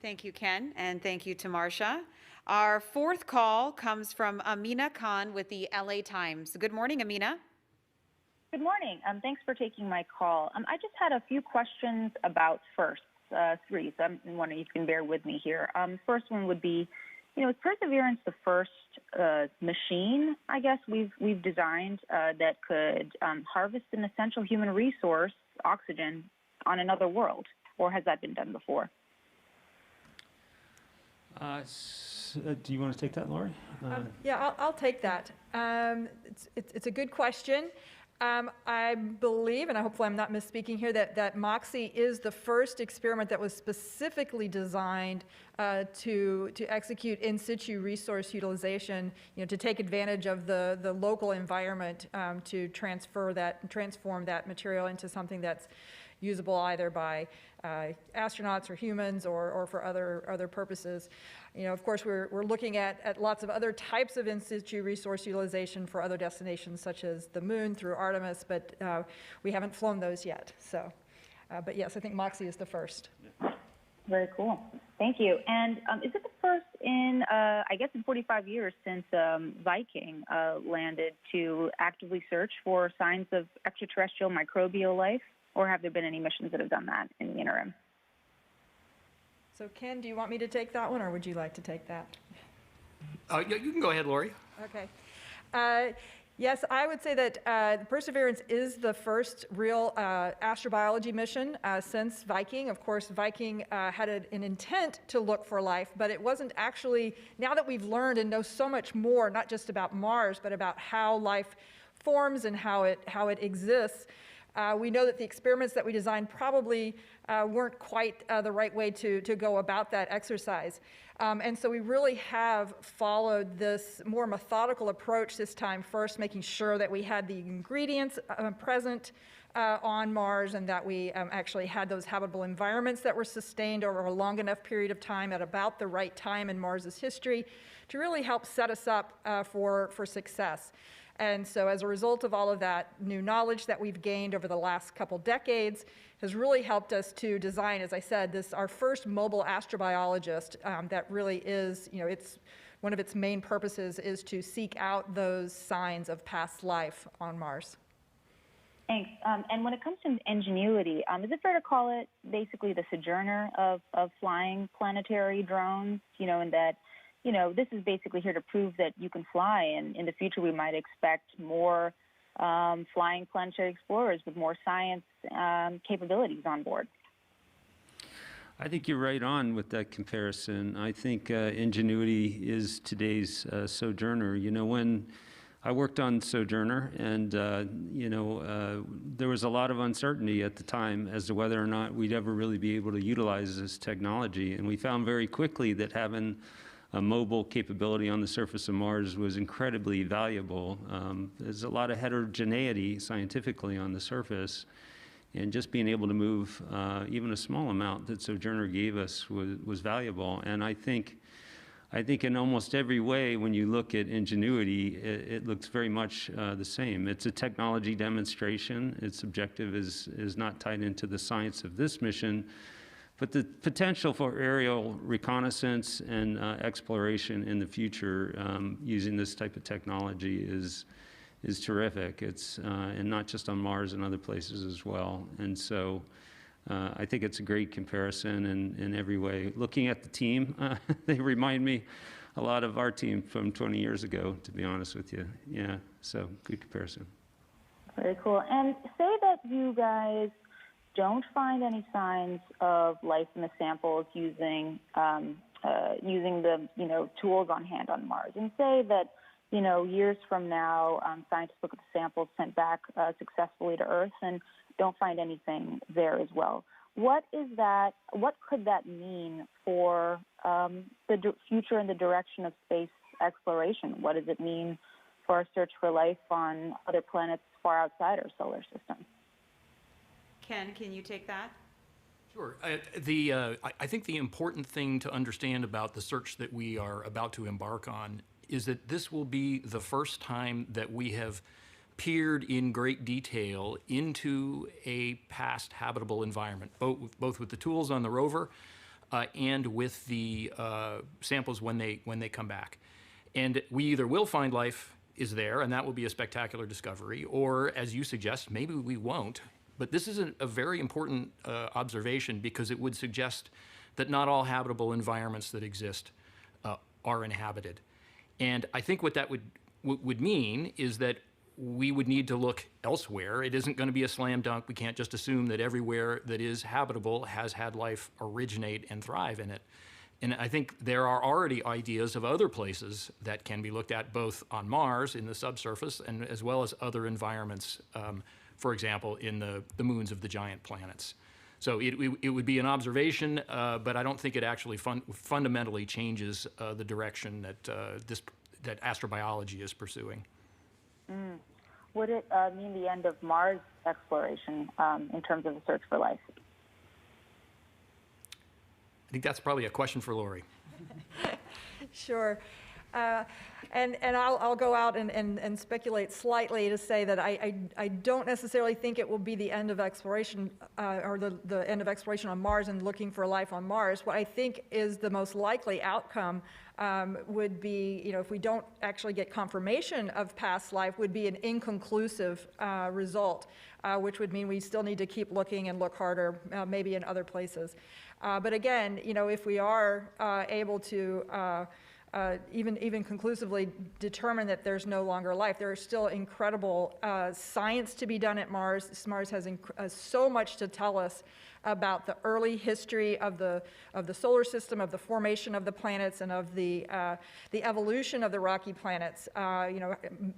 Thank you, Ken, and thank you to Marcia. Our fourth call comes from Amina Khan with the LA Times. Good morning, Amina. Good morning. Thanks for taking my call. I just had a few questions about firsts, 3, so I'm wondering if you can bear with me here. First one would be, is Perseverance the first machine, I guess, we've designed that could harvest an essential human resource, oxygen, on another world, or has that been done before? Do you want to take that, Lori? Yeah, I'll take that. It's a good question. I believe, and hopefully I'm not misspeaking here, that MOXIE is the first experiment that was specifically designed to execute in situ resource utilization, to take advantage of the local environment to transform that material into something that's usable either by astronauts or humans or for other purposes. Of course, we're looking at lots of other types of in situ resource utilization for other destinations such as the moon through Artemis, but we haven't flown those yet. So, but yes, I think MOXIE is the first. Very cool. Thank you. And is it the first in, I guess, in 45 years since Viking landed to actively search for signs of extraterrestrial microbial life? Or have there been any missions that have done that in the interim? So Ken, do you want me to take that one, or would you like to take that? Yeah, you can go ahead, Lori. Okay. Yes, I would say that Perseverance is the first real astrobiology mission since Viking. Of course, Viking had an intent to look for life, but it wasn't actually, now that we've learned and know so much more, not just about Mars, but about how life forms and how it exists, we know that the experiments that we designed probably weren't quite the right way to go about that exercise. And so we really have followed this more methodical approach this time, first making sure that we had the ingredients present on Mars and that we actually had those habitable environments that were sustained over a long enough period of time at about the right time in Mars's history to really help set us up for success. And so as a result of all of that new knowledge that we've gained over the last couple decades has really helped us to design, as I said, our first mobile astrobiologist that really is, it's one of its main purposes is to seek out those signs of past life on Mars. Thanks. And when it comes to ingenuity, is it fair to call it basically the Sojourner of flying planetary drones, in that this is basically here to prove that you can fly, and in the future we might expect more flying planetary explorers with more science capabilities on board? I think you're right on with that comparison. I think Ingenuity is today's Sojourner. When I worked on Sojourner, and there was a lot of uncertainty at the time as to whether or not we'd ever really be able to utilize this technology, and we found very quickly that having a mobile capability on the surface of Mars was incredibly valuable. There's a lot of heterogeneity scientifically on the surface, and just being able to move even a small amount that Sojourner gave us was valuable. And I think in almost every way, when you look at Ingenuity, it looks very much the same. It's a technology demonstration. Its objective is not tied into the science of this mission, But the potential for aerial reconnaissance and exploration in the future using this type of technology is terrific. It's and not just on Mars and other places as well. And so I think it's a great comparison in every way. Looking at the team, they remind me a lot of our team from 20 years ago, to be honest with you. Yeah, so good comparison. Very cool. And say that you guys don't find any signs of life in the samples using the tools on hand on Mars, and say that years from now scientists look at the samples sent back successfully to Earth and don't find anything there as well. What could that mean for the future and the direction of space exploration? What does it mean for our search for life on other planets far outside our solar system? Ken, can you take that? Sure. I think the important thing to understand about the search that we are about to embark on is that this will be the first time that we have peered in great detail into a past habitable environment, both with the tools on the rover and with the samples when they come back. And we either will find life is there, and that will be a spectacular discovery, or, as you suggest, maybe we won't. But this is a very important observation, because it would suggest that not all habitable environments that exist are inhabited. And I think what that would mean is that we would need to look elsewhere. It isn't going to be a slam dunk. We can't just assume that everywhere that is habitable has had life originate and thrive in it. And I think there are already ideas of other places that can be looked at, both on Mars in the subsurface and as well as other environments, for example, in the moons of the giant planets. So it would be an observation, but I don't think it actually fundamentally changes the direction that astrobiology is pursuing. Would it mean the end of Mars exploration in terms of the search for life? I think that's probably a question for Lori. Sure. And I'll go out and speculate slightly to say that I don't necessarily think it will be the end of exploration or the end of exploration on Mars and looking for life on Mars. What I think is the most likely outcome would be, if we don't actually get confirmation of past life, would be an inconclusive result, which would mean we still need to keep looking and look harder, maybe in other places. But again, if we are able to even conclusively determine that there's no longer life, there is still incredible science to be done at Mars. Mars has so much to tell us about the early history of the solar system, of the formation of the planets, and of the evolution of the rocky planets.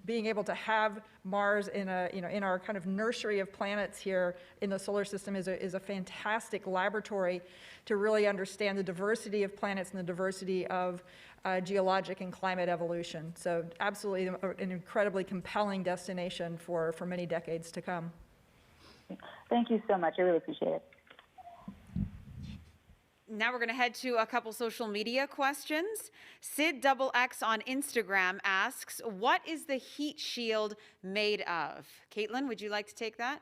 Being able to have Mars in our kind of nursery of planets here in the solar system is a fantastic laboratory to really understand the diversity of planets and the diversity of geologic and climate evolution. So absolutely an incredibly compelling destination for many decades to come. Thank you so much. I really appreciate it. Now we're going to head to a couple social media questions. SidXX on Instagram asks, what is the heat shield made of? Caitlin, would you like to take that?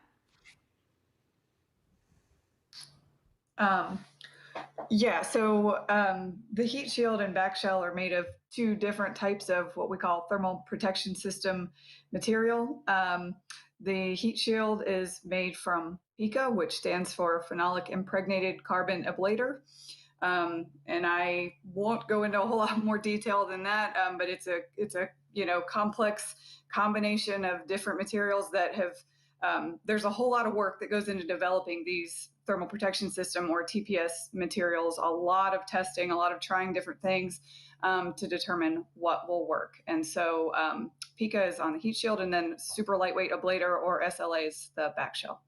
Yeah, so the heat shield and back shell are made of two different types of what we call thermal protection system material. The heat shield is made from PICA, which stands for phenolic impregnated carbon ablator. And I won't go into a whole lot more detail than that, but it's a complex combination of different materials that have, there's a whole lot of work that goes into developing these thermal protection system or TPS materials, a lot of testing, a lot of trying different things to determine what will work. And so PICA is on the heat shield, and then super lightweight ablator or SLA is the back shell.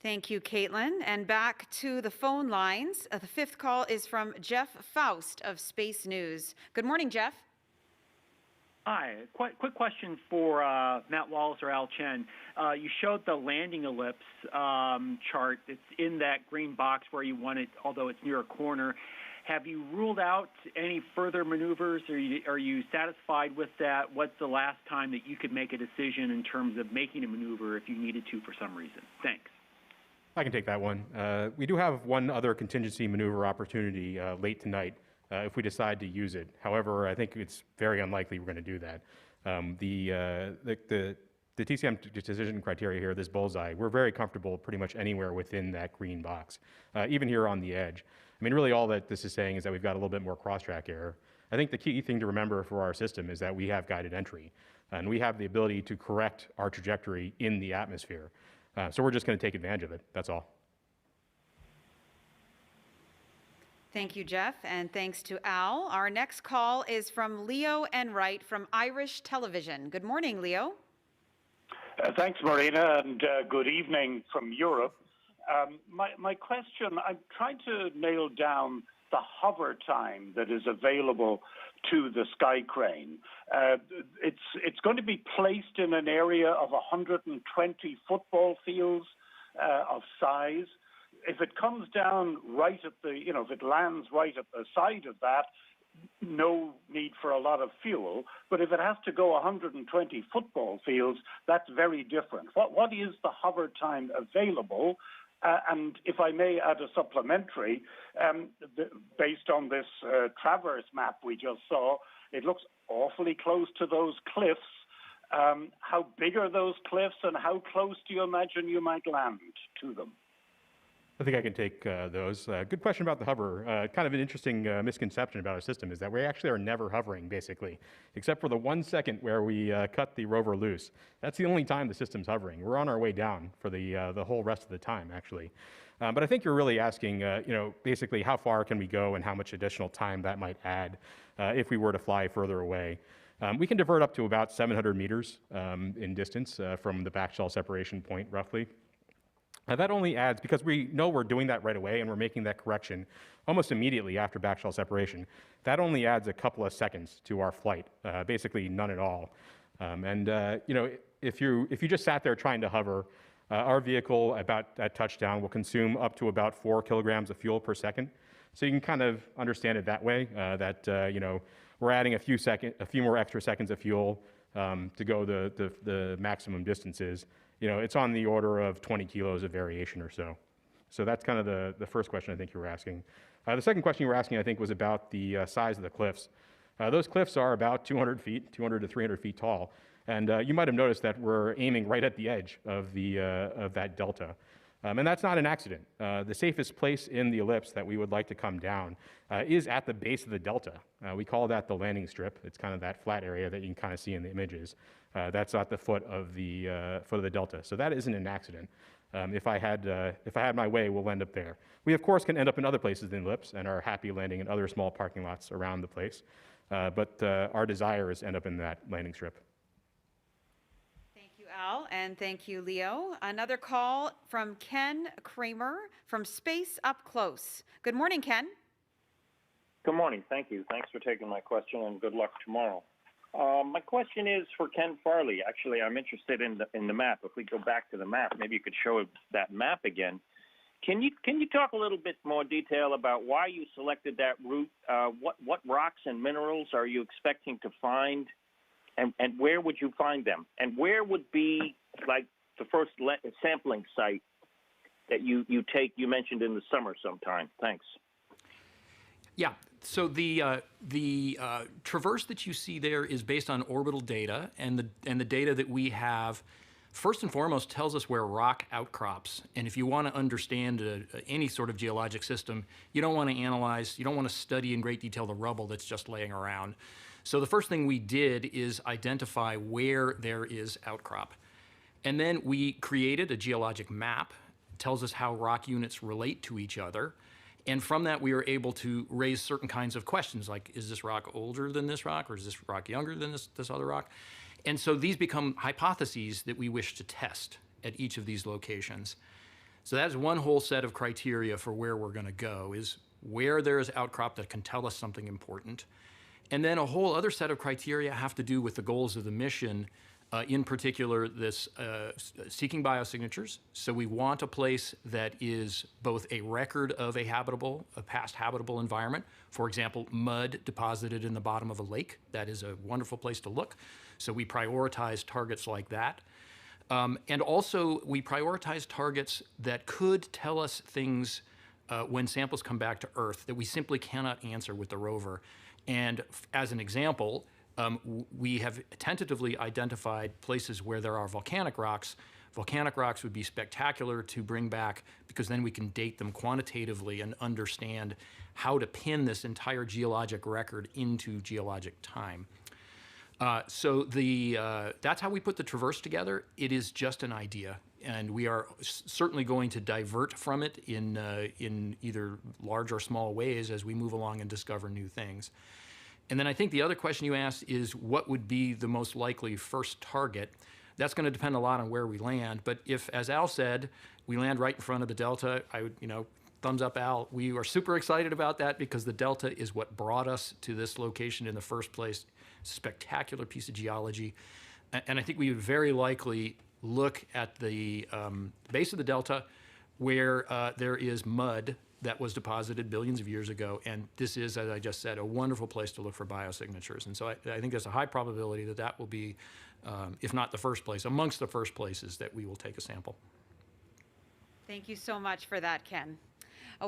Thank you, Caitlin. And back to the phone lines. The fifth call is from Jeff Faust of Space News. Good morning, Jeff. Hi. Quick question for Matt Wallace or Al Chen. You showed the landing ellipse chart. It's in that green box where you want it, although it's near a corner. Have you ruled out any further maneuvers? Are you satisfied with that? What's the last time that you could make a decision in terms of making a maneuver if you needed to for some reason? Thanks. I can take that one. We do have one other contingency maneuver opportunity late tonight if we decide to use it. However, I think it's very unlikely we're going to do that. The TCM decision criteria here, this bullseye, we're very comfortable pretty much anywhere within that green box, even here on the edge. I mean, really all that this is saying is that we've got a little bit more cross-track error. I think the key thing to remember for our system is that we have guided entry, and we have the ability to correct our trajectory in the atmosphere. So we're just going to take advantage of it, that's all. Thank you, Jeff, and thanks to Al. Our next call is from Leo Enright from Irish Television. Good morning, Leo. Thanks, Marina, and good evening from Europe. My question, I'm trying to nail down the hover time that is available to the sky crane. It's going to be placed in an area of 120 football fields of size. If it comes down right at the, if it lands right at the side of that, no need for a lot of fuel. But if it has to go 120 football fields, that's very different. What is the hover time available? And if I may add a supplementary, based on this traverse map we just saw, it looks awfully close to those cliffs. How big are those cliffs, and how close do you imagine you might land to them? I think I can take those. Good question about the hover. Kind of an interesting misconception about our system is that we actually are never hovering, basically, except for the 1 second where we cut the rover loose. That's the only time the system's hovering. We're on our way down for the whole rest of the time, actually. But I think you're really asking, basically how far can we go and how much additional time that might add if we were to fly further away. We can divert up to about 700 meters in distance from the backshell separation point, roughly. That only adds, because we know we're doing that right away and we're making that correction almost immediately after backshell separation, that only adds a couple of seconds to our flight, basically none at all. If you just sat there trying to hover, our vehicle at touchdown will consume up to about 4 kilograms of fuel per second. So you can kind of understand it that way, we're adding a few more extra seconds of fuel to go the maximum distances. It's on the order of 20 kilos of variation or so. So that's kind of the first question I think you were asking. The second question you were asking, I think, was about the size of the cliffs. Those cliffs are about 200 to 300 feet tall. And you might have noticed that we're aiming right at the edge of that delta. And that's not an accident. The safest place in the ellipse that we would like to come down is at the base of the delta. We call that the landing strip. It's kind of that flat area that you can kind of see in the images. That's at the foot of the delta. So that isn't an accident. If I had my way, we'll end up there. We of course can end up in other places in the ellipse and are happy landing in other small parking lots around the place. But our desire is to end up in that landing strip. Thank you, Al, and thank you, Leo. Another call from Ken Kramer from Space Up Close. Good morning, Ken. Good morning. Thank you. Thanks for taking my question, and good luck tomorrow. My question is for Ken Farley. Actually, I'm interested in the map. If we go back to the map, maybe you could show that map again. Can you talk a little bit more detail about why you selected that route? What rocks and minerals are you expecting to find, and where would you find them? And where would be like the first sampling site that you mentioned in the summer sometime? Thanks. Yeah, so the traverse that you see there is based on orbital data, and the data that we have, first and foremost, tells us where rock outcrops. And if you want to understand any sort of geologic system, you don't want to analyze, you don't want to study in great detail the rubble that's just laying around. So the first thing we did is identify where there is outcrop. And then we created a geologic map. It tells us how rock units relate to each other. And from that, we were able to raise certain kinds of questions, like, is this rock older than this rock, or is this rock younger than this other rock? And so these become hypotheses that we wish to test at each of these locations. So that's one whole set of criteria for where we're going to go, is where there is outcrop that can tell us something important. And then a whole other set of criteria have to do with the goals of the mission, in particular, this seeking biosignatures. So we want a place that is both a record of a past habitable environment. For example, mud deposited in the bottom of a lake. That is a wonderful place to look. So we prioritize targets like that. And also, we prioritize targets that could tell us things when samples come back to Earth that we simply cannot answer with the rover. And as an example, we have tentatively identified places where there are volcanic rocks. Volcanic rocks would be spectacular to bring back because then we can date them quantitatively and understand how to pin this entire geologic record into geologic time. So that's how we put the traverse together. It is just an idea, and we are certainly going to divert from it in either large or small ways as we move along and discover new things. And then I think the other question you asked is what would be the most likely first target? That's going to depend a lot on where we land. But if, as Al said, we land right in front of the delta, I would, thumbs up, Al. We are super excited about that because the delta is what brought us to this location in the first place. Spectacular piece of geology. And I think we would very likely look at the base of the delta where there is mud that was deposited billions of years ago. And this is, as I just said, a wonderful place to look for biosignatures. And so I think there's a high probability that that will be, if not the first place, amongst the first places that we will take a sample. Thank you so much for that, Ken.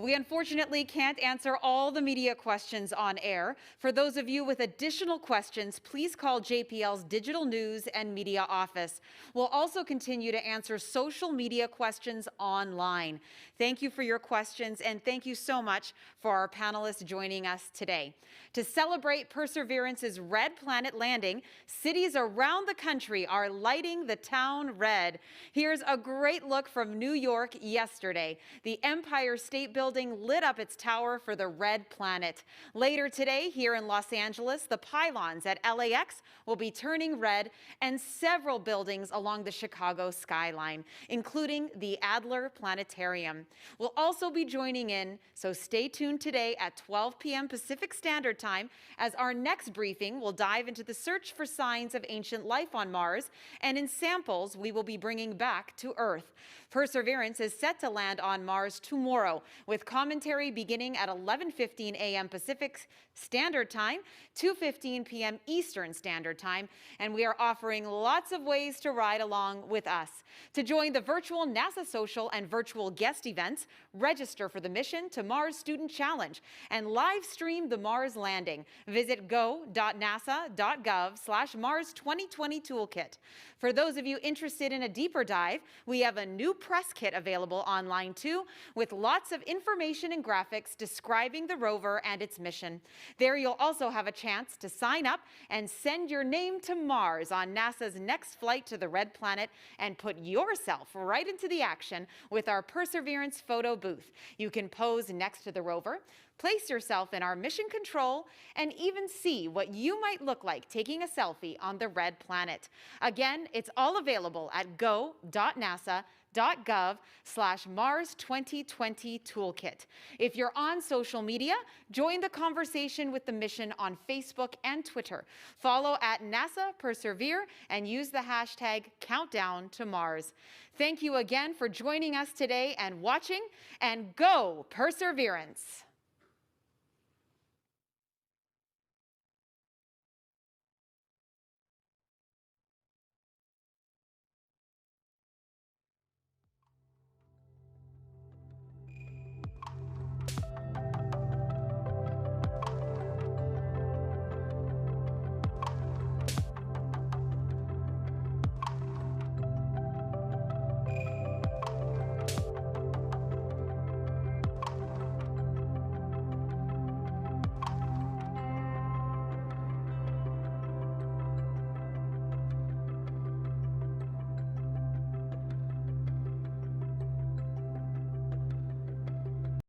We unfortunately can't answer all the media questions on air. For those of you with additional questions, please call JPL's Digital News and Media Office. We'll also continue to answer social media questions online. Thank you for your questions, and thank you so much for our panelists joining us today. To celebrate Perseverance's Red Planet landing, cities around the country are lighting the town red. Here's a great look from New York yesterday. The Empire State Building lit up its tower for the Red Planet. Later today, here in Los Angeles, the pylons at LAX will be turning red, and several buildings along the Chicago skyline, including the Adler Planetarium, will also be joining in, so stay tuned today at 12 p.m. Pacific Standard Time as our next briefing will dive into the search for signs of ancient life on Mars and in samples we will be bringing back to Earth. Perseverance is set to land on Mars tomorrow, with commentary beginning at 11:15 a.m. Pacific Standard Time, 2:15 p.m. Eastern Standard Time, and we are offering lots of ways to ride along with us. To join the virtual NASA social and virtual guest events, register for the Mission to Mars Student Challenge and live stream the Mars landing. Visit go.nasa.gov/Mars 2020 Toolkit. For those of you interested in a deeper dive, we have a new press kit available online too, with lots of information and graphics describing the rover and its mission. There you'll also have a chance to sign up and send your name to Mars on NASA's next flight to the Red Planet and put yourself right into the action with our Perseverance photo booth. You can pose next to the rover, place yourself in our mission control, and even see what you might look like taking a selfie on the Red Planet. Again, it's all available at go.nasa.gov/Mars 2020 Toolkit. If you're on social media, join the conversation with the mission on Facebook and Twitter. Follow at NASA Persevere and use the hashtag #CountdownToMars. Thank you again for joining us today and watching, and go Perseverance!